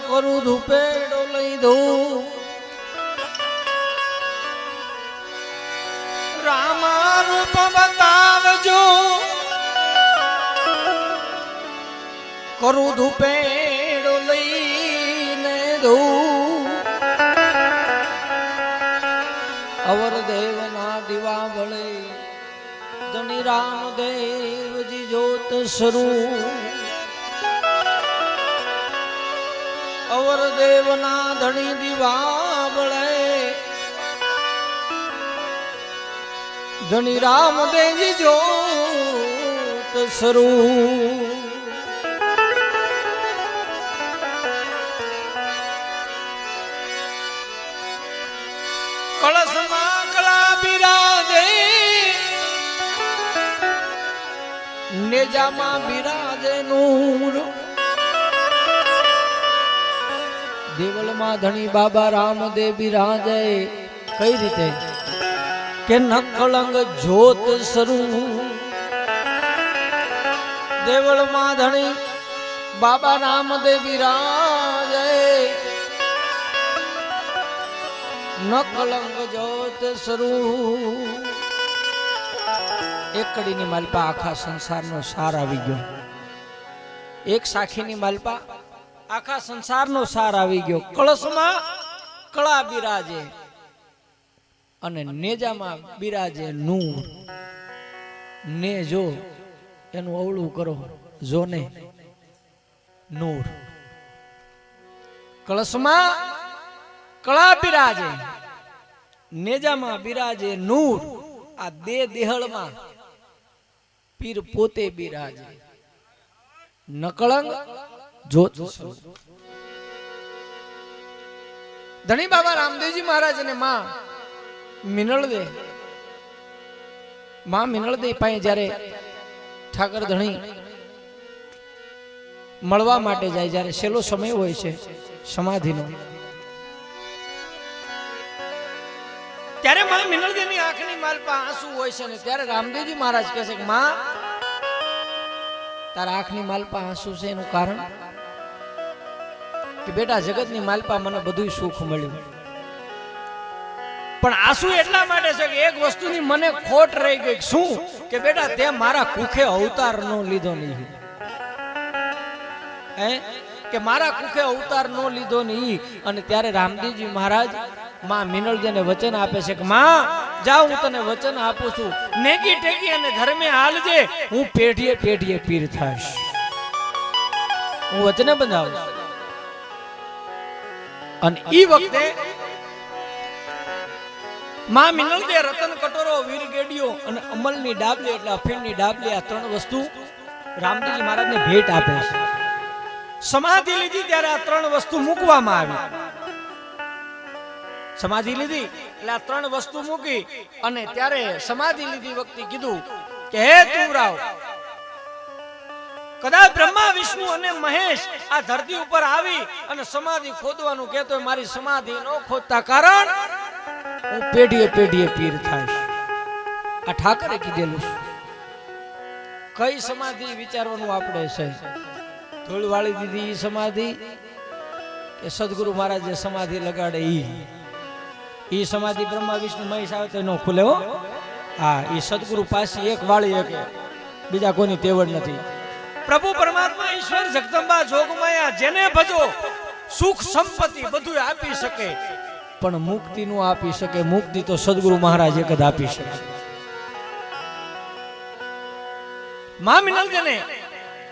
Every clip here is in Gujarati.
કરું ધૂપેડો લઈ દઉં રામા રૂપ બતાવજો કરું ધૂપેડો લઈને દઉં અવર દેવના દીવા વળે ધણી રામદેવજી જોત સ્વરૂપ અવર દેવના ધણી દીવા વળે ધણી રામદેવજી જોત સ્વરૂપ કળશમાં કળા બિરાજે નેજામાં બિરાજે નૂર દેવલમાં ધણી બાબા રામદેવ બિરાજે કઈ રીતે કે નકળંગ જ્યોત સ્વરૂપ દેવલમાં ધણી બાબા રામદેવ બિરાજે નકળંગ જ્યોત સ્વરૂપ એક કડીની માલપા આખા સંસારનો સાર આવી ગયો એક સાખીની માલપા આખા સંસારનો સાર આવી ગયો કળશમાં કળા બિરાજે અને નેજામાં બિરાજે નૂર ને જો એનું અવળું કરો જો ને નૂર કળશમાં કળા બિરાજે નેજામાં બિરાજે નૂર આ દેહળમાં પીર પોતે બિરાજે નકળંગ જ્યોત ધણી બાબા રામદેવજી મહારાજ અને માં મિનળદે પાસે જ્યારે ઠાકર ધણી મળવા માટે જાય જ્યારે છેલ્લો સમય હોય છે સમાધિનો ત્યારે માં મિનળદેની આંખની માલપા આંસુ હોય છે ને ત્યારે રામદેવજી મહારાજ કહે છે કે માં તારા આંખની માલપા આંસુ છે એનું કારણ કે બેટા જગતની માલપા મને બધું સુખ મળ્યું પણ આંસુ એટલા માટે છે કે એક વસ્તુની મને ખોટ રહી ગઈ શું કે બેટા તે મારા કુખે અવતાર નો લીધો નહીં કે મારા કુખે અવતાર નો લીધો નહીં અને ત્યારે રામદેવજી મહારાજ માં મિનળદેને વચન આપે છે કે માં જાઓ હું તને વચન આપું છું નેકી ટેકી અને ધર્મે હાલજે હું પેઢીએ પેઢીએ પીર થાઈશ હું વચને બંધાવું અને ઈ વખતે માં મિનળદે રતન કટોરો વીર ગેડિયો અને અમલની ડાબલી એટલે અફીણની ડાબલી આ ત્રણ વસ્તુ રામદેવજી મહારાજને ભેટ આપે છે સમાધિ લીધી ત્યારે આ ત્રણ વસ્તુ મૂકવામાં આવી સમાધિ લીધી એટલે આ ત્રણ વસ્તુ મૂકી અને ત્યારે સમાધિ લીધી વખતે કીધું કે હે તુરાવ કદાચ બ્રહ્મા વિષ્ણુ અને મહેશ આ ધરતી ઉપર આવી અને સમાધિ ખોદવાનું કહેતો મારી સમાધિ ન ખોદતા કારણ હું પેઢીએ પેઢીએ પીર થાઈશ આ ઠાકરે કીધેલું કઈ સમાધિ વિચારવાનું આપણે છે ધૂળ વાળી દીધી સમાધિ કે સદગુરુ મહારાજે સમાધિ લગાડે ઈ સમાધિ બ્રહ્મા વિષ્ણુ મહેશ આવે તો ન ખુલે હો હા ઈ સદગુરુ પાસે એક વાળી એક બીજા કોઈની તેવડ નથી પ્રભુ પરમાત્મા ઈશ્વર જગદંબા જોગમાયા જેને ભજો સુખ સંપત્તિ બધું આપી શકે પણ મુક્તિ નું આપી શકે મુક્તિ તો સદગુરુ મહારાજ એક જ આપી શકે માં મિનળદેને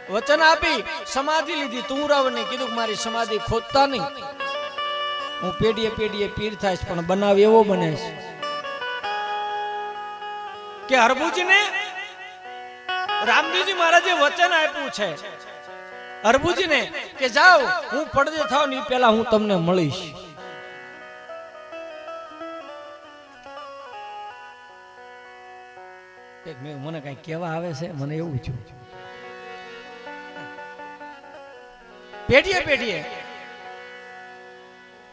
વચન આપી સમાધિ લીધી તુરાવને કીધું કે મારી સમાધિ ખોદતા નહીં હું પેઢીએ પેઢીએ પીર થાઈશ પણ બનાવ એવો બને છે કે હરભુજીને રામદેવજી મહારાજે વચન આપ્યું છે હરભુજીને કે જાઓ હું પડદે થાવ ને પહેલા હું તમને મળીશ મને કઈ કેવા આવે છે મને એવું થયું પેઢીએ પેઢીએ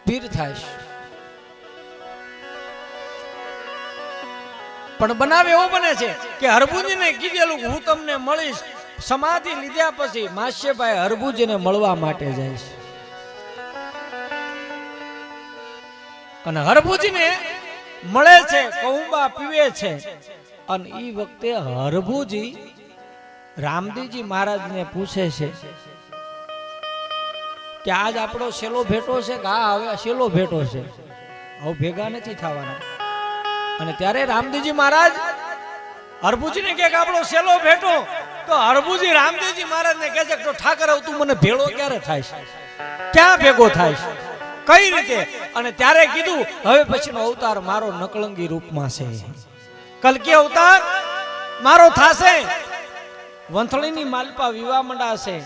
પીર થાઈશ પણ બનાવ એવો બને છે કે હરભુજીને કીધેલું હું તમને મળીશ સમાધિ લીધા પછી માસ્યભાઈ હરભુજીને મળવા માટે જાય છે અને હરભુજીને મળે છે, કૌંબા પીવે છે. અને એ વખતે હરભુજી રામદેવજી મહારાજને પૂછે છે કે આજ આપણો શેલો ભેટો છે કે હા હવે શેલો ભેટો છે, હવે ભેગા નથી થવાના. અને ત્યારે રામદેવજી મહારાજ હરભુજીને કહે કે આપણો શેલો ભેટો. તો હરભુજી રામદેવજી મહારાજને કહે છે તો ઠાકર હવે તું મને ભેળો ક્યારે થાય છે, ક્યાં ભેગો થાય છે, કઈ રીતે? અને ત્યારે કીધું હવે પછીનો અવતાર મારો નકલંગી રૂપમાં છે, કલકી અવતાર મારો થાશે. વંથળીની માલપા વિવાહ મંડાશે,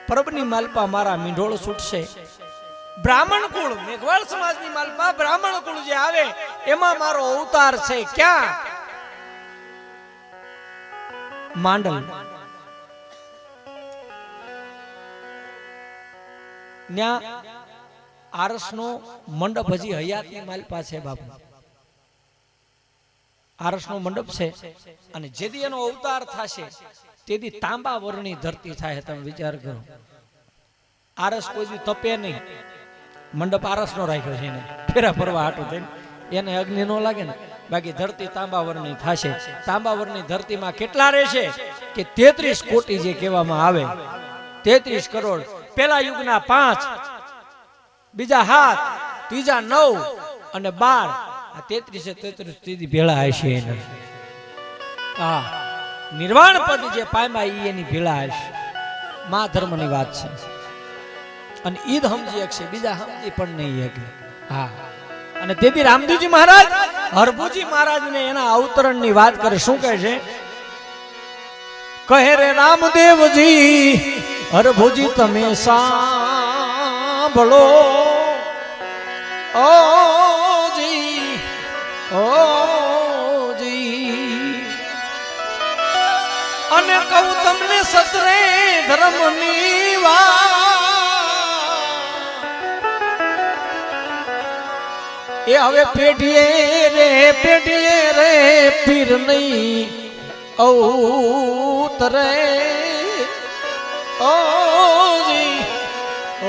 પરબની માલપા મારા મીંઢોળ છૂટશે. બ્રાહ્મણ કુળ મેઘવાળ સમાજની માલપા બ્રાહ્મણ કુળ જે આવે એમાં મારો અવતાર છે. ક્યાં? માંડલ. ન્યા આરસનો મંડપ હજી હયાતની માલપા છે બાપુ. આરસનો મંડપ છે અને જેદી એનો અવતાર થશે તેથી તાંબા વર્ણની ધરતી થાય. તમે વિચાર કરો, આરસ કોઈ દી તપે નહીં, મંડપ આરસનો રાખ્યો છે એને ફેરા ફરવા હાટું થઈને, એને અગ્નિ નો લાગે ને. બાકી ધરતી તાંબા વર્ણની થશે. તાંબા વર્ણની ધરતીમાં કેટલા રહેશે કે 33 કોટી જે કહેવામાં આવે, 33 કરોડ. પેલા યુગના 5, બીજા 7, ત્રીજા 9 અને 12. આ 33 સુધી ભેળા હશે એને. હા, નિર્વાણ પદ જે પામ્યા ઈ એની ભેળા હશે. મા ધર્મની વાત છે અને ઈદ સમજી શકશે, બીજા સમજી પણ નહીં શકે. હા, અને તેથી રામદેવજી મહારાજ હરભુજી મહારાજને એના અવતરણની વાત કરે. શું કહે છે? કહે રે રામદેવજી હરભુજી તમે સાંભળો ઓજી ઓજી, અને કહું તમને સતરે ધર્મની વાત. એ હવે પેઢીએ રે પીર નહીં અવતરે ઓજી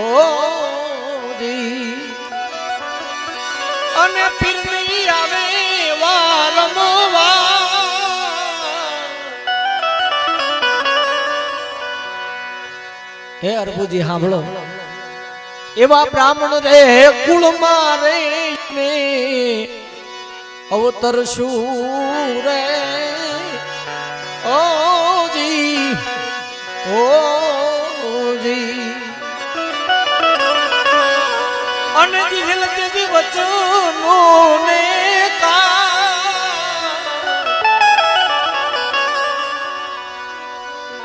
ઓજી, અને પીર નહીં આવે વારંવાર. હે હરભુજી સાંભળો, એવા બ્રાહ્મણ રે કુળ મારે ને અવતર શું રે ઓજી ઓજી, અને દિલ તેદી વચનો ને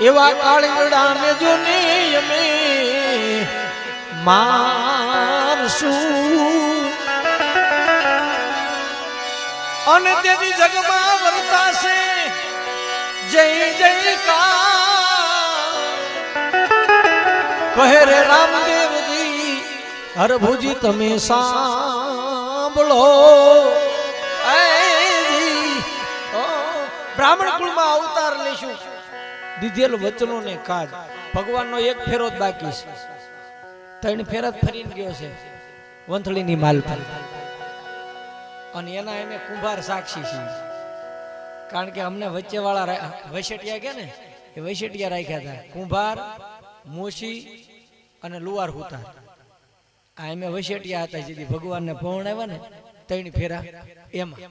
એવા કાળીગડા ને જોને અમે મારશું. અને તેથી જગમાં વર્તાશે જય જયકાર. કહે રે રામદેવજી હરભુજી તમે સાંભળો. બ્રાહ્મણ કુળમાં અવતાર લેશું, દીધેલ વચનો ને કાજ. ભગવાનનો એક ફેરો જ બાકી છે, 3 ફેરા ફરીને ગયો છે વંથળીની માલ પર. અને એના અમે કુંભાર સાક્ષી છીએ, કારણ કે અમને વચ્ચે વાળા વૈશેટિયા કે ને એ વૈશેટિયા રાખ્યા હતા. કુંભાર, મોશી અને લુવાર હુતાર, આ અમે વૈશેટિયા હતા. જેથી ભગવાનને પહોંચાવ્યા ને 3 ફેરા એમાં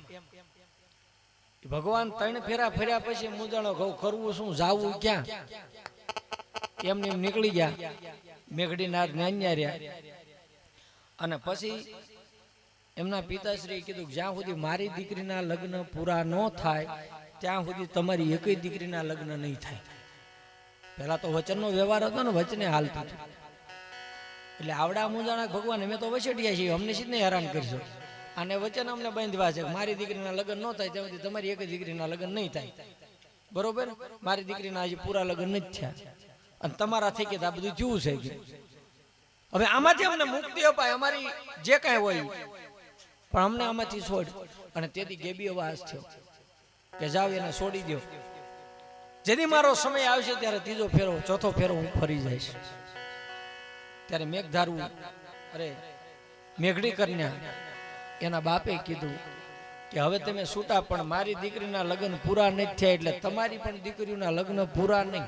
ભગવાન 3 ફેરા ફર્યા પછી મુજાણો ઘઉં કરવું શું, જાવું ક્યાં, એમને એમ નીકળી ગયા. મેઘડીનાથ નાન્યા રહ્યા. અને પછી એમના પિતાશ્રી કીધું જ્યાં સુધી મારી દીકરીના લગ્ન પૂરા ન થાય ત્યાં સુધી તમારી એકય દીકરીના લગ્ન નહીં થાય. પેલા તો વચનનો વ્યવહાર હતો ને, વચને હાલતું હતું. એટલે આવડા મુજાણા ભગવાન અમે તો વસેટિયા છીએ, અમને સીધને હેરાન કરશો. અને વચન અમને બાંધવા છે મારી દીકરીના લગ્ન ન થાય ત્યાં સુધી તમારી એક દીકરીના લગ્ન નહીં થાય. બરોબર, મારી દીકરીના હજી પૂરા લગ્ન નથી થયા અને તમારા થઈ ગયા, આ બધું જેવું છે. હવે આમાંથી અમને મુક્તિ અપાય, અમારી જે કાંઈ હોય, પણ અમને આમાંથી છોડ. અને તેથી ગેબી અવાજ થયો કે જાવ એને છોડી દો. જેથી મારો સમય આવશે ત્યારે 3જો ફેરો 4થો ફેરો હું ફરી જઈશ. ત્યારે મેઘ ધારવું, અરે મેઘડી કન્યા એના બાપે કીધું કે હવે તમે છૂટા, પણ મારી દીકરીના લગ્ન પૂરા નથી થયા એટલે તમારી પણ દીકરીઓના લગ્ન પૂરા નહીં.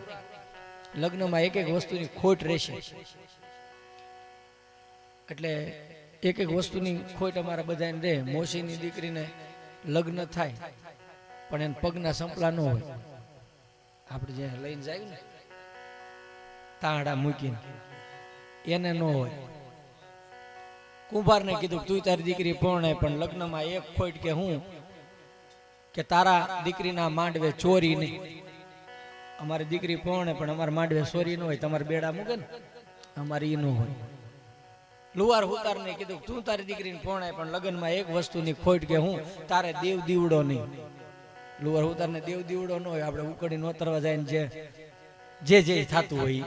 લગ્નમાં એક એક વસ્તુની ખોટ રહેશે, એટલે એક એક વસ્તુની ખોટ અમારા બધાને રહે. મોસીની દીકરીને લગ્ન થાય પણ એને પગના સંપલા ન હોય, આપણે જે લઈને જાય ને તાંડા મૂકીને એને ન હોય. કુંભારને કીધું તું તારી દીકરી પરણાય, પણ લગ્નમાં એક ખોટ કે હું કે તારા દીકરીના માંડવે ચોરી નહીં. અમારી દીકરી પરણે પણ અમારા માંડવે ચોરી ન હોય, તમારે બેડા મૂકે ને અમારી ન હોય. લુવાર હુતારને કીધું તું તારી દીકરીને પરણાય, પણ લગ્નમાં એક વસ્તુની ખોટ કે હું તારે દેવ દીવડો નહીં. લુવાર હુતારને દેવ દીવડો ન હોય, આપણે ઉકળી નોતરવા જાય ને જે જે થતું હોય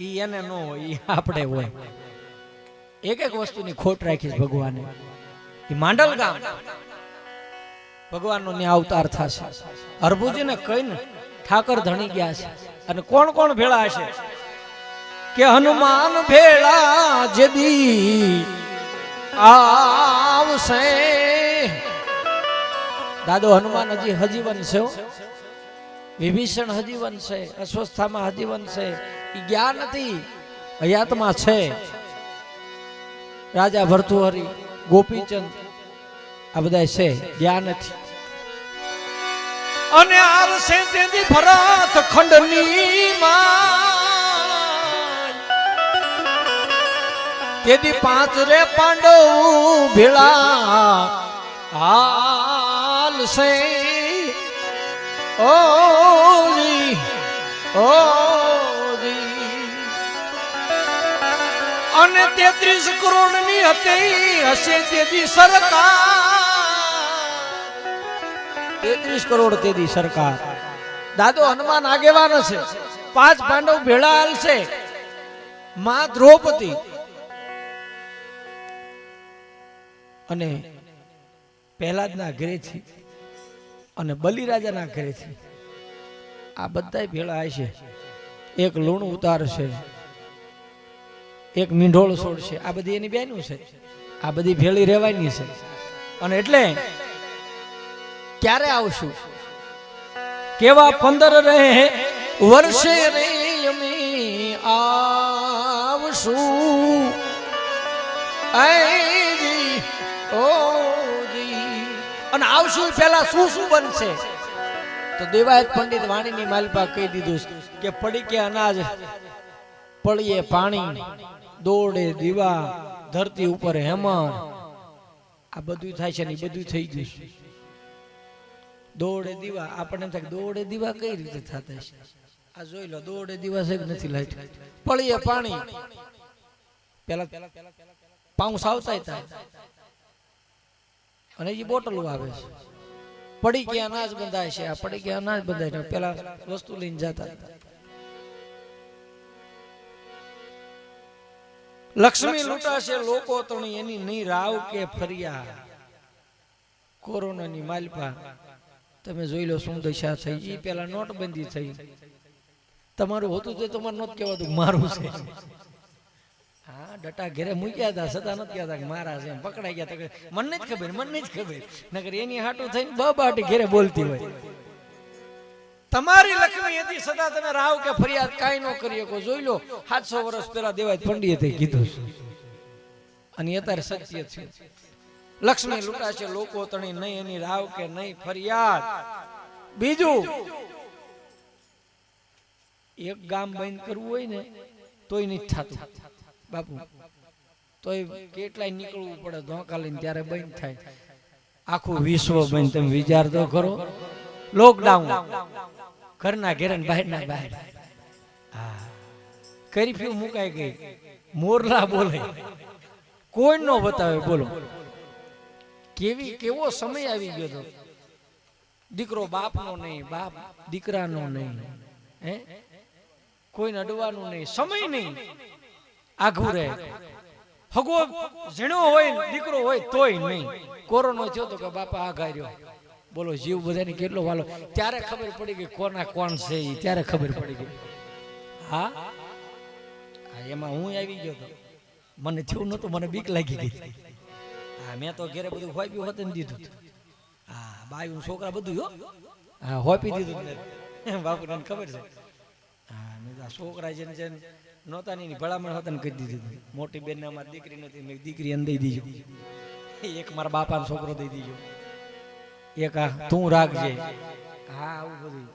ઈ એને ન હોય, ઈ આપણે હોય. એક એક વસ્તુની ખોટ રાખીશ ભગવાને. એ માંડલ ગામ ભગવાનનો ન્યા અવતાર થશે. હરભુજીને કહીને ઠાકર ધણી ગયા છે. અને કોણ કોણ ભેળા હશે કે હનુમાન ભેળા જેદી આવશે. દાદો હનુમાન હજી હજીવન છે, વિભીષણ હજીવન છે, અસ્વસ્થામાં હજીવન છે. એ જ્ઞાન નથી, હયાતમાં છે. રાજા ભર્તુહરી, ગોપીચંદ આ બધા છે, જ્ઞાન નથી. અને આવશે તેથી ભરત ખંડની માં, તેથી પાંચ રે પાંડવ ભેળા હાલશે. ઓજી ઓજી અને 33 કરોડની હતી હશે તેથી સરકાર. 33 કરોડ તેદી સરકાર. દાદો હનુમાન આગેવાન છે. 5 પાંડવ ભેળા હાલશે. માં દ્રૌપદી અને પહેલાદના ઘરેથી અને બલિરાજાના ઘરેથી આ બધા ભેળા હશે. એક લૂણ ઉતારશે, એક મીંઢોળ છોડશે. આ બધી એની બેનું છે, આ બધી ભેળી રહેવાની છે. અને એટલે ક્યારે આવશું? કેવા 15 રહે વર્ષે રે અમે આવશું. આજી ઓજી અને આવશું પહેલા શું શું બનશે? તો દેવાયત પંડિત વાણીની માલિપા કહી દીધું કે પડી કે અનાજ, પડીએ પાણી, દોડે દીવા, ધરતી ઉપર હેમર. આ બધું થાય છે ને બધું થઈ ગયું છે. દોડે દીવા આપણને થાય દોડે દીવા કઈ રીતે થતા છે? આ જોઈ લો, દોડે દીવા છે કે નથી લાઈટ. પડીએ પાણી, પેલા પાઉસ આવતા થાય અને એ બોટલો આવે છે. પડી કે અનાજ બંધાય છે, આ પડી કે અનાજ બંધાય. પેલા વસ્તુ લઈને જતા. લક્ષ્મી લૂંટાશે લોકો તણી એની નહીં રાવ કે ફરિયા. કોરોનાની માલપા તમે જોઈ લો શું દશા થઈ. એ પેલા નોટબંધી થઈ. તમારું હોતું તો તમારે નહોતું કહેવાતું મારું છે. હા, ડટા ઘેરે મૂક્યા હતા, છતાં નથી કહેતા કે મારા છે. પકડાઈ ગયા તો મને જ ખબર, મને જ ખબર. નકર એની હાટું થઈને બાટી ઘેરે બોલતી હોય. તમારી લક્ષ્મી હતી સદા તમે રાવ કે ફરિયાદ કાઈ ન કરી શકો. જોઈ લો 700 વર્ષ પહેલા દેવાય પંડિતે કીધું અને અત્યારે સત્ય છે. લક્ષ્મી લૂંટાશે લોકો તણી નહીં એની રાવ કે નહીં ફરિયાદ. બીજું એક ગામ બંધ કરવું હોય ને તોય નથી થતું બાપુ. તોય કેટલાય નીકળવું પડે ધોકા લઈને, ત્યારે બંધ થાય. આખું વિશ્વ બંધ. તમે વિચાર તો કરો. લોકડાઉન, ઘરના ઘેર બહારના બહાર. હા, કરફ્યુ મુકાઈ ગઈ. મોરલા બોલે, કોઈ નો બતાવે. બોલો કેવો સમય આવી ગયો તો. દીકરો બાપનો નહીં, બાપ દીકરાનો નહીં, હે કોઈને અડવાનું નહીં, સમય નહીં. આઘું રહે. હગો ઝીણો હોય દીકરો હોય તોય નહીં. કોરોનો થયો તો કે બાપા આઘા રહ્યો. બોલો જીવ બધાને કેટલો વાલો. ત્યારે ખબર પડી ગઈ કોના કોણ છે. ત્યારે ખબર પડી ગઈ. હા, એમાં હું આવી ગયો તો. મને થયું નતું, મને બીક લાગી ગઈ. હા મેં તો ઘેરે બધું હોપ્યું હોત ને દીધું. હા બાયું છોકરા બધું હો હા હોપી દીધું બાપુને ખબર છે. હા મેં છોકરા જેને જેને નહોતા ની ભલામણ હતા ને કરી દીધું. મોટી બેન ને અમારી દીકરી નથી, મેં દીકરી એને દઈ દીજો. એક મારા બાપાનો છોકરો દઈ દીજો, એક આ તું રાખજે. હા આવું બધું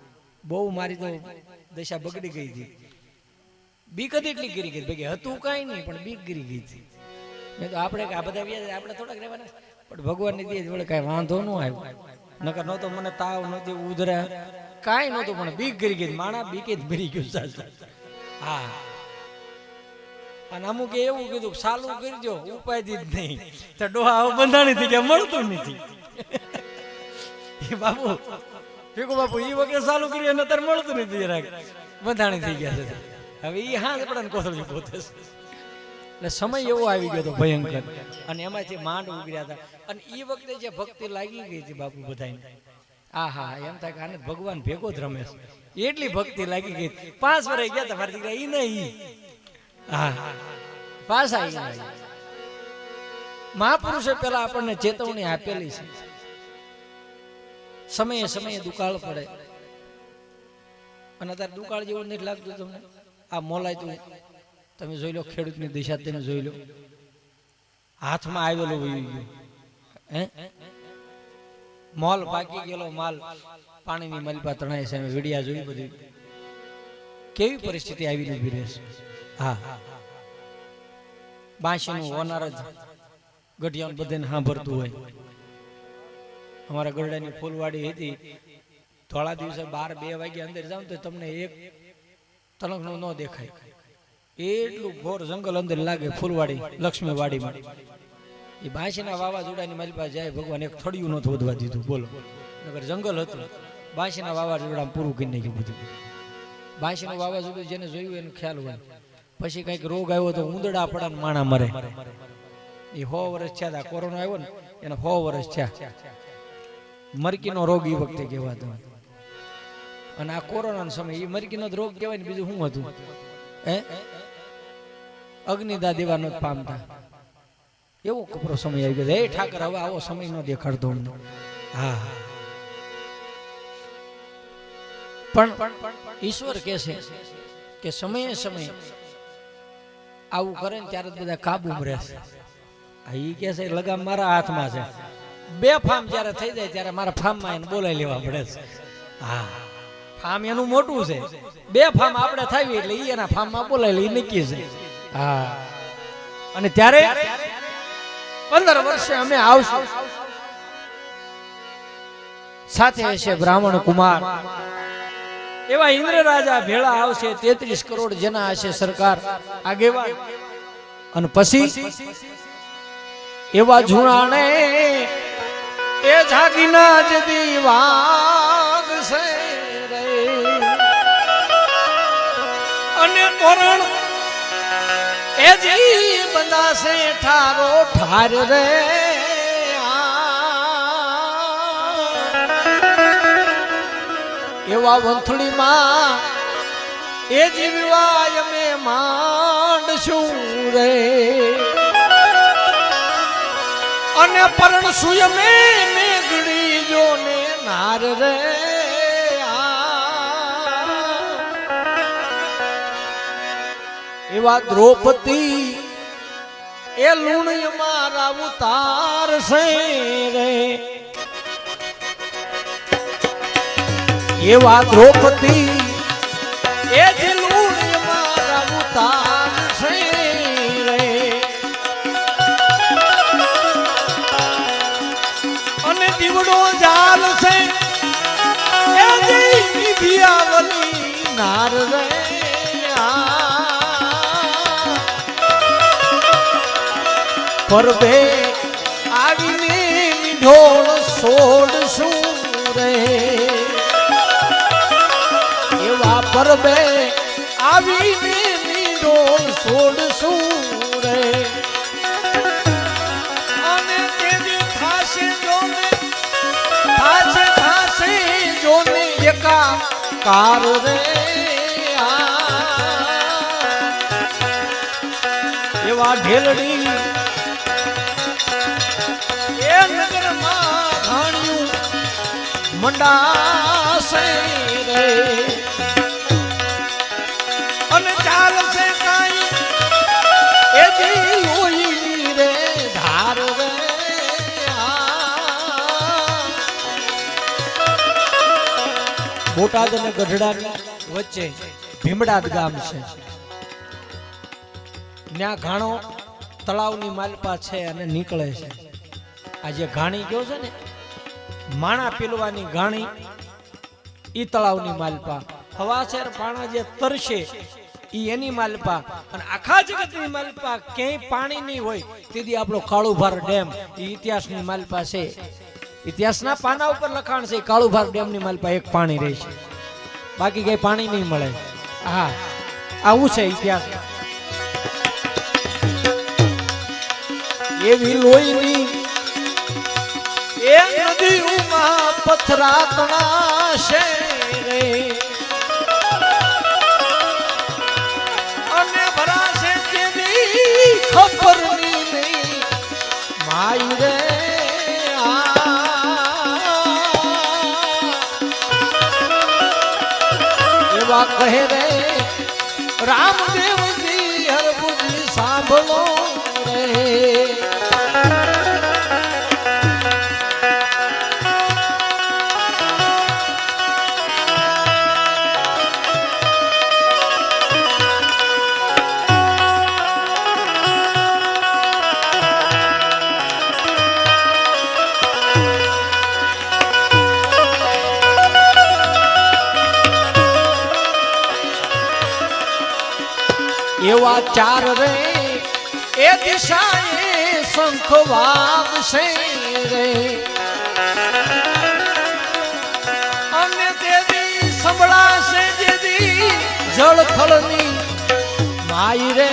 બહુ મારી તો દશા બગડી ગઈ હતી. બીક હતી એટલી ગીરી ગઈ ભેગી હતું કાંઈ નહીં પણ બીક ગીરી ગઈ હતી. મેં તો આપણે આ બધા વ્યાજ આપણે થોડાક રહેવાના પણ ભગવાનની દે જોડે કાંઈ વાંધો ન આવ્યો. નકર નહોતો મને તાવ નહોતી ઉધરા કાંઈ નહોતું પણ બીક ગીરી ગઈ. માણા બીકે જ મરી ગયું. હા અને અમુક એવું કીધું ચાલુ કરજો ઉપાય જ નહીં તો ડોહા બંધાણી થઈ ગયા મળતું નથી. બાપુ ભેગો બાપુ એ વખતે ચાલુ કરી અને અત્યારે મળતું નથી જરાક બંધાણી થઈ ગયા છે. હવે એ હા પડે ને કોથળી પોતે એટલે સમય એવો આવી ગયો હતો ભયંકર અને એમાંથી માંડ ઉગર્યા હતા. અને એ વખતે જે ભક્તિ લાગી ગઈ હતી બાપુ બધાને આ હા એમ થાય કે આને ભગવાન ભેગો જ રમે છે એટલી ભક્તિ લાગી ગઈ. 5 વર્ષ ગયા હતા મારા દીકરા ઈ નહીં. હા પાછા મહાપુરુષે પેલા આપણને ચેતવણી આપેલી છે. સમયે સમયે દુકાળ પડે અને અત્યારે દુકાળ જેવું નથી લાગતું તમને. આ મોલાય તું તમે જોઈ લો, ખેડૂતની દિશા તમે જોઈ લો, હાથમાં આવેલો વહી ગયો હે મોલ પાકી ગયેલો માલ પાણીની મલપા તણાય છે. વિડિયા જોઈ બધી કેવી પરિસ્થિતિ આવીને ઉભી રહેશે. હા બાંશીનું ઓનાર જ ગઢિયાનું બધાને સાંભળતું હોય. અમારા ગરડાની ફૂલવાડી હતી, થોડા દિવસે 12-2 વાગે અંદર જાવ તો તમને એક તણખનું ન દેખાય એટલું ઘોર જંગલ અંદર લાગે. ફૂલવાડી લક્ષ્મીવાડીમાં એ બાંશીના વાવાઝોડાની મારી પાસે જાય ભગવાન એક થડિયું નહોતું વધવા દીધું. બોલો નગર જંગલ હતું. બાંશીના વાવાઝોડામાં પૂરું કરી નાખ્યું બધું. બાંશીનું વાવાઝોડું જેને જોયું એનો ખ્યાલ હોય. પછી કઈક રોગ આવ્યો તો ઉંદડા પડા માણા મરે. એ 100 વર્ષ થયા હતા. કોરોના આવ્યો ને એને 100 વર્ષ થયા. મરકીનો રોગ એ વખતે કહેવાતો. અને આ કોરોનાનો સમય એ મરકીનો રોગ કહેવાય ને બીજું શું હતું હે અગ્નિદા દેવા ન પામતા. એવો કપરો સમય આવી ગયો. હે ઠાકર હવે આવો સમય ન દેખાડતો અમને. હા પણ ઈશ્વર કહે છે કે સમયે સમયે આવું કરે ને ત્યારે બધા કાબુમાં રહેશે. એ કે છે લગામ મારા હાથમાં છે. 2 ફાર્મ જયારે થઈ જાય ત્યારે મારા ફાર્મમાં એને બોલાવી લેવા પડે છે. હા ફાર્મ એનું મોટું છે. 2 ફાર્મ આપણે થાવી એટલે એના ફાર્મમાં બોલાવી લે નક્કી છે. હા અને ત્યારે 15 વર્ષે અમે આવશું. સાથે હશે બ્રાહ્મણ કુમાર એવા ઇન્દ્ર રાજા ભેળા આવશે. 33 કરોડ જેના હશે સરકાર આગેવાન. અને પછી એવા જુણાણે એ જાગીના જ દીવાગ છે રે અને તોરણ એ જી બંધાશે ઠારો ઠાર રે. એવા વંથળીમાં એ જીવવાય અમે માંડશું રે અને પરણશું અમે મેઘડી જોને નાર રે. એવા દ્રૌપદી એ લુણ મારા ઉતાર છે રે. એવા દ્રૌપદી એ લુણ મારા ઉતાર છે રે. અને દીવડો જાલ છે એ દિયાવલી નાર રે. પરભે આવીને ઢોળ છોડશું રે. એવા પરભે આવીને ઢોળ છોડશું રે. અને તેજી થાશે જોને થાશે જોને એકાકાર રે. એવા હેલડી એ નગરમાં ઘાણ્યું મંડાશે રે અને ચાલશે કાઈ એ જી લોહીની રે ધાર રે બોટાદ અને ગઢડાની વચ્ચે ભીમડાદ ગામ છે. ત્યાં ઘાણો તળાવની માલપા છે અને નીકળે છે. આ જે ઘાણી ગયો છે ને માણા પીલવાની ઘાણી ઈ તળાવની માલપા હવાસેર પાણા જે તરશે ઈ એની માલપા અને આખા જગતની માલપા ક્યાંય પાણી નહીં હોય તેથી આપણો કાળુભાર ડેમ ઈ ઇતિહાસની માલપા છે. ઇતિહાસના પાના ઉપર લખાણ છે કાળુભાર ડેમની માલપા એક પાણી રહેશે બાકી કઈ પાણી નહીં મળે. હા આવું છે ઇતિહાસ. એવી લોહીની એ નદીઓમાં પથરા તણાશે રે અને ભરાશે તેની ખબરની નહીં માઈ રે એવા કહે રે રામદેવજી હરભુજી સાંભળો રે એવા ચાર રે એ દિશાએ શંખ વાગશે રે અને દેવી સંભળાશે દેવી જળથળની માઈ રે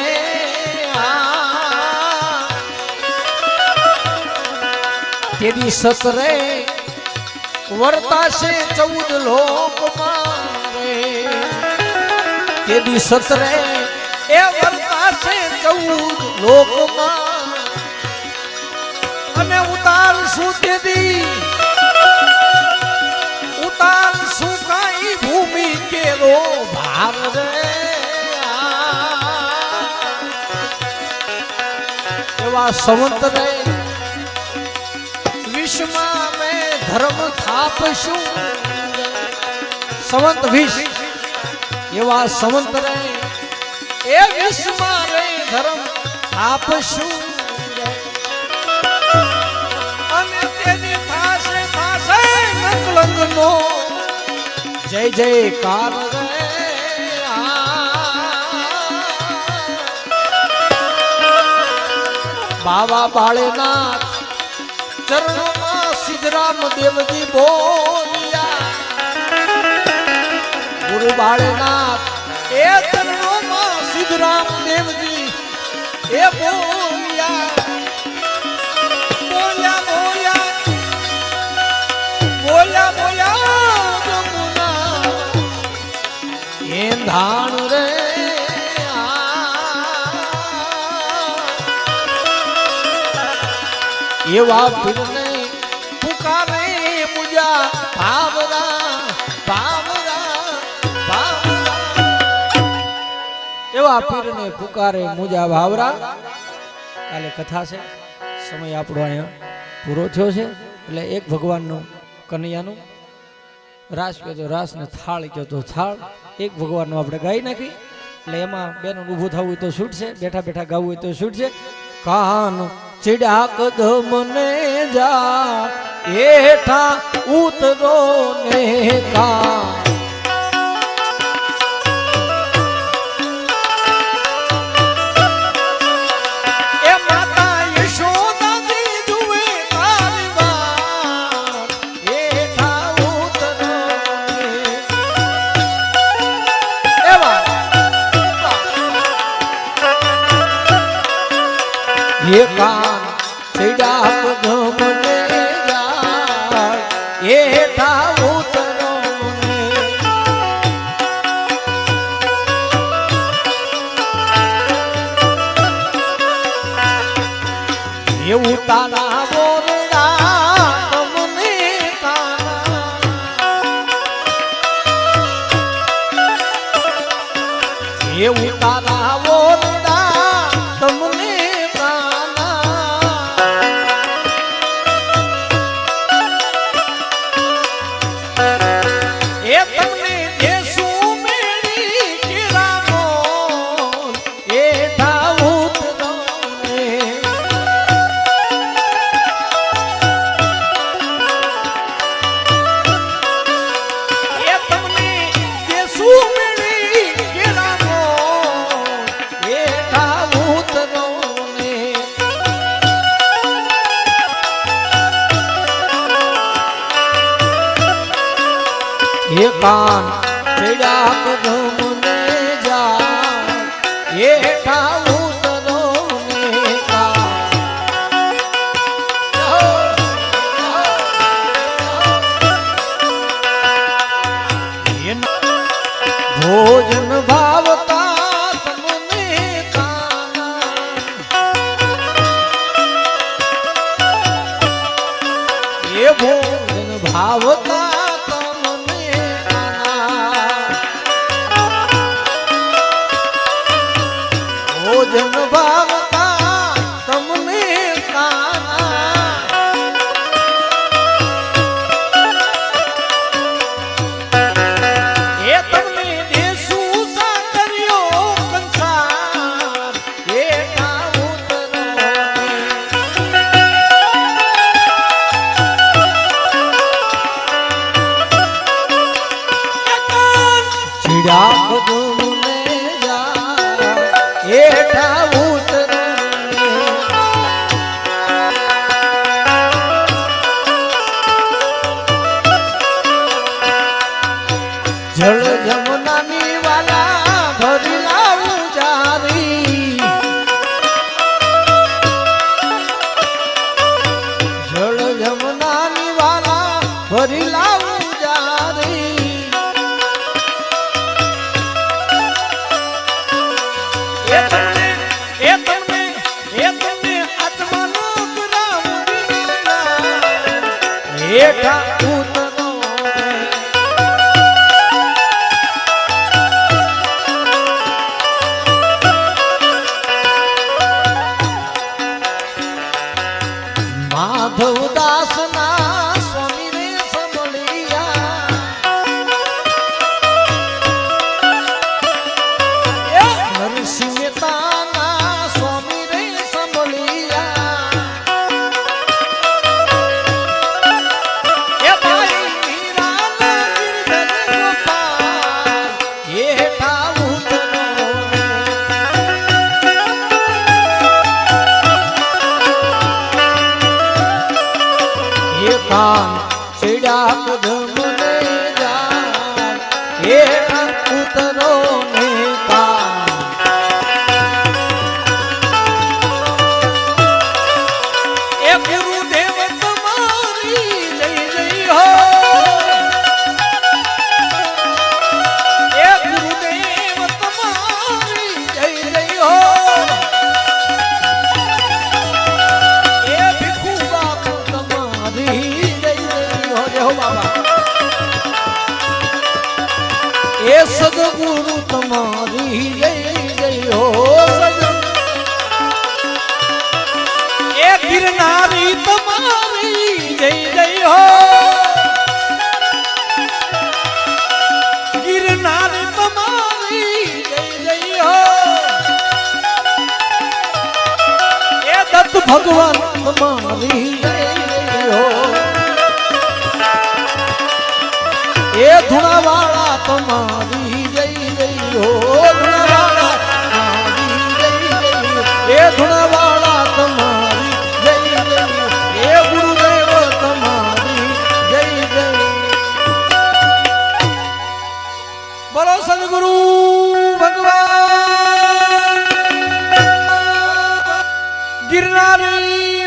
તેવી સતરે વર્તાશે 14 લોકમાં રે તેવી સતરે એ વર્તાશે 14 લોકમાં અને ઉતારશું તેથી ઉતારશું કાઈ ભૂમિ કેરો ભાર રે એવા સંવંત રે વિશ્વમાં મેં ધર્મ થાપશું સંવંત 20 એવા સંવંત રે એ વિશ્વમાં રે ધર્મ આપશું અને તેની થાશે થાશે નકલંગનો જય જયકાર રે બાવા બાળેનાથ ચરણોમાં સિદ્ધરામ દેવજી બોલ્યા ગુરુ બાળેનાથ એ ચરણોમાં સિદ્ધરામ દેવજી એ બોલ્યા બોલ્યા બોલ્યા બોલ્યા બોલ્યા જમુના એ ધાણ રે એવા પીરને પુકારે મુજા ભાવરા ભાવરા એવા પીરને પુકારે મુજા ભાવરા. કાલે કથા છે, સમય આપણો અહીંયા પૂરો થયો છે એટલે એક ભગવાનનું કનૈયાનું રાસ કહ્યો તો રાસ ને થાળ કહ્યો તો થાળ એક ભગવાનનું આપણે ગાઈ નાખી એટલે એમાં બેનું ઊભું થવું હોય તો છૂટશે, બેઠા બેઠા ગાવું હોય તો છૂટશે. કાન ચિડા કદમ ને જા એઠા ઉતરો ને કા એ માતા યશોદાજી જુએ તારી વાત એઠા ઉતરો એવા એ કાન ચિડા કદમ ને જા એઠા ઉતરો ને એવું તારા બોરડા તમને એવું તારા બોરડા તમને એ તમને દેશું મેળી કેરાનો એ ધાઉત દોને એ તમને દેશું મેળી કેરાનો એ ધાઉત દોને એ કાન ચડ્યા કદમને જા એ ઠાઉતરો ને ભોજન ભાવતા તમને કાના એ ભોજન ભાવતા ભોજન ભાવતા તમને કાના એ તમને દેશું સાકર્યો કંસાર એ ચીડા બધું એઠા ઉતરો જળ જમનાની વાલા ભરી લાવું જારી જળ જમનાની વાલા ભરી લાવું જારી એ તમને આત્માનો કરાવું એઠા ઉતરો માધવદાસ ના સ્વામી રે સંભળિયા નરસિંહ મહેતા સ્વામી રે સંભળિયા એ ભાઈ મીરાના ગિરધર ગોપાલ એઠા ઉતરો એ કાન ચડ્યા કદમને જા એઠા ઉતરો ને કાન એ ગુરુદેવ તમારી જય જય હો એ ગુરુદેવ તમારી જય જય હો એ ભીખુ બાપુ તમારી જય જય હો જય હો બાબા એ સદગુરુ તમારી જય જય હો એ ગિરનારી તમારી જય જય હો ગિરનારી તમારી જય જય હો એ દત્ત ભગવાન તમારી જય જય હો એ ધુણાવાળા તમારી જય જય હો ધુણાવાળા તમારી જય જય હો એ ધુણાવાળા તમારી જય જય હો એ ગુરુદેવ તમારી જય જય બોલો સદગુરુ ભગવાન गिरनारी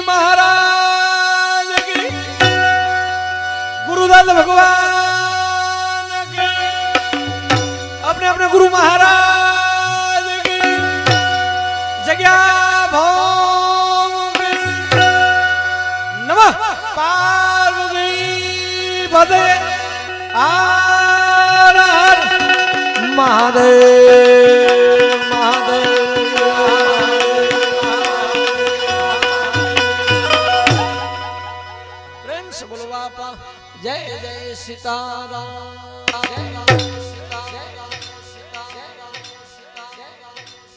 महाराज की गुरुदत्त भगवान की अपने अपने गुरु महाराज की जगह भोग મહાદેવ મહાદેવ પ્રેમ સે બોલો બાપા જય જય સીતારામ